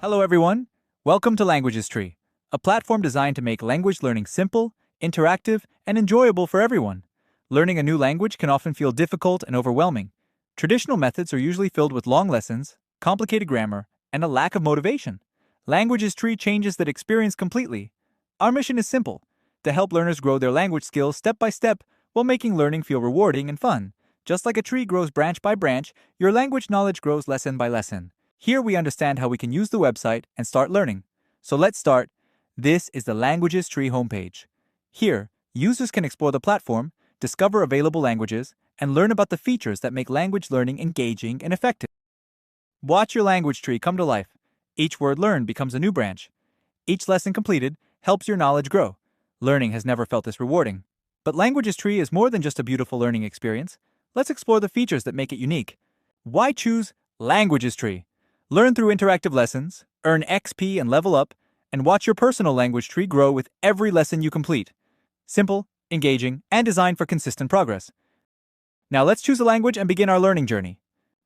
Hello everyone, welcome to Languages Tree, a platform designed to make language learning simple, interactive, and enjoyable for everyone. Learning a new language can often feel difficult and overwhelming. Traditional methods are usually filled with long lessons, complicated grammar, and a lack of motivation. Languages Tree changes that experience completely. Our mission is simple, to help learners grow their language skills step by step while making learning feel rewarding and fun. Just like a tree grows branch by branch, your language knowledge grows lesson by lesson. Here we understand how we can use the website and start learning. So let's start. This is the Languages Tree homepage. Here, users can explore the platform, discover available languages, and learn about the features that make language learning engaging and effective. Watch your language tree come to life. Each word learned becomes a new branch. Each lesson completed helps your knowledge grow. Learning has never felt this rewarding. But Languages Tree is more than just a beautiful learning experience. Let's explore the features that make it unique. Why choose Languages Tree? Learn through interactive lessons, earn XP and level up, and watch your personal language tree grow with every lesson you complete. Simple, engaging, and designed for consistent progress. Now let's choose a language and begin our learning journey.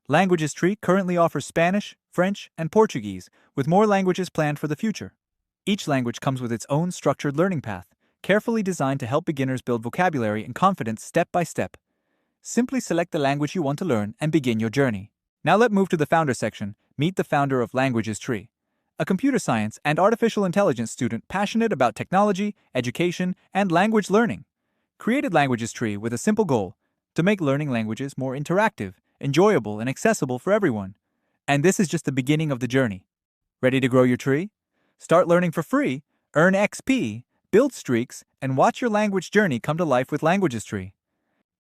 Languages Tree currently offers Spanish, French, and Portuguese, with more languages planned for the future. Each language comes with its own structured learning path, carefully designed to help beginners build vocabulary and confidence step by step. Simply select the language you want to learn and begin your journey. Now let's move to the Founder section. Meet the founder of Languages Tree, a computer science and artificial intelligence student passionate about technology, education, and language learning. Created Languages Tree with a simple goal, to make learning languages more interactive, enjoyable, and accessible for everyone. And this is just the beginning of the journey. Ready to grow your tree? Start learning for free, earn XP, build streaks, and watch your language journey come to life with Languages Tree.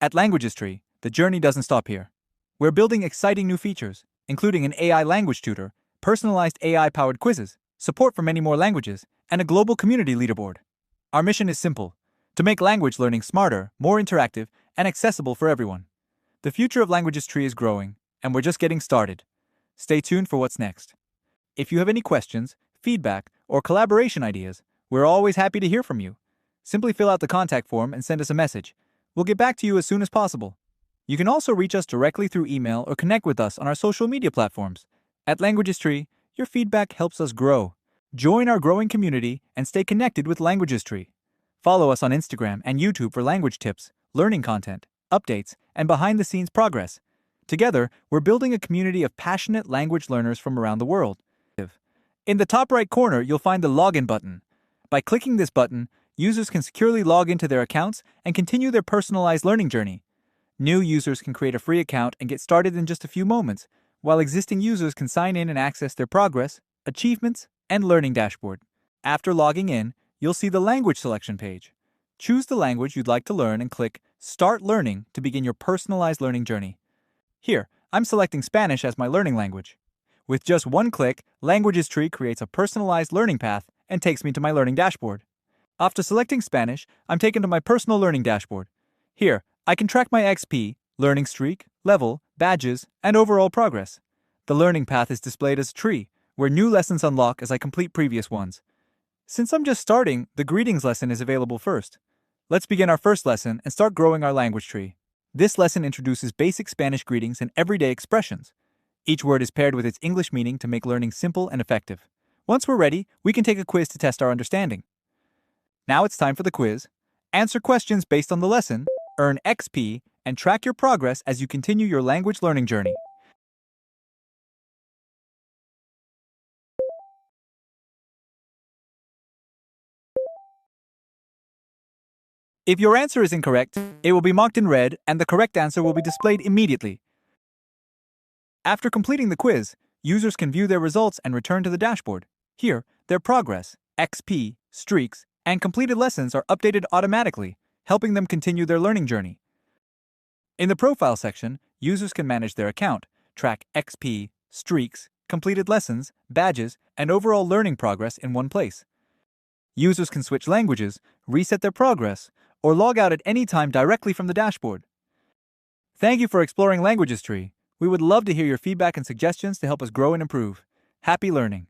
At Languages Tree, the journey doesn't stop here. We're building exciting new features, including an AI language tutor, personalized AI-powered quizzes, support for many more languages, and a global community leaderboard. Our mission is simple, to make language learning smarter, more interactive, and accessible for everyone. The future of Languages Tree is growing, and we're just getting started. Stay tuned for what's next. If you have any questions, feedback, or collaboration ideas, we're always happy to hear from you. Simply fill out the contact form and send us a message. We'll get back to you as soon as possible. You can also reach us directly through email or connect with us on our social media platforms. At Languages Tree, your feedback helps us grow. Join our growing community and stay connected with Languages Tree. Follow us on Instagram and YouTube for language tips, learning content, updates, and behind-the-scenes progress. Together, we're building a community of passionate language learners from around the world. In the top right corner, you'll find the Login button. By clicking this button, users can securely log into their accounts and continue their personalized learning journey. New users can create a free account and get started in just a few moments, while existing users can sign in and access their progress, achievements, and learning dashboard. After logging in, you'll see the language selection page. Choose the language you'd like to learn and click Start Learning to begin your personalized learning journey. Here, I'm selecting Spanish as my learning language. With just one click, Languages Tree creates a personalized learning path and takes me to my learning dashboard. After selecting Spanish, I'm taken to my personal learning dashboard. Here, I can track my XP, learning streak, level, badges, and overall progress. The learning path is displayed as a tree, where new lessons unlock as I complete previous ones. Since I'm just starting, the greetings lesson is available first. Let's begin our first lesson and start growing our language tree. This lesson introduces basic Spanish greetings and everyday expressions. Each word is paired with its English meaning to make learning simple and effective. Once we're ready, we can take a quiz to test our understanding. Now it's time for the quiz. Answer questions based on the lesson, earn XP, and track your progress as you continue your language learning journey. If your answer is incorrect, it will be marked in red and the correct answer will be displayed immediately. After completing the quiz, users can view their results and return to the dashboard. Here, their progress, XP, streaks, and completed lessons are updated automatically, helping them continue their learning journey. In the Profile section, users can manage their account, track XP, streaks, completed lessons, badges, and overall learning progress in one place. Users can switch languages, reset their progress, or log out at any time directly from the dashboard. Thank you for exploring Languages Tree. We would love to hear your feedback and suggestions to help us grow and improve. Happy learning!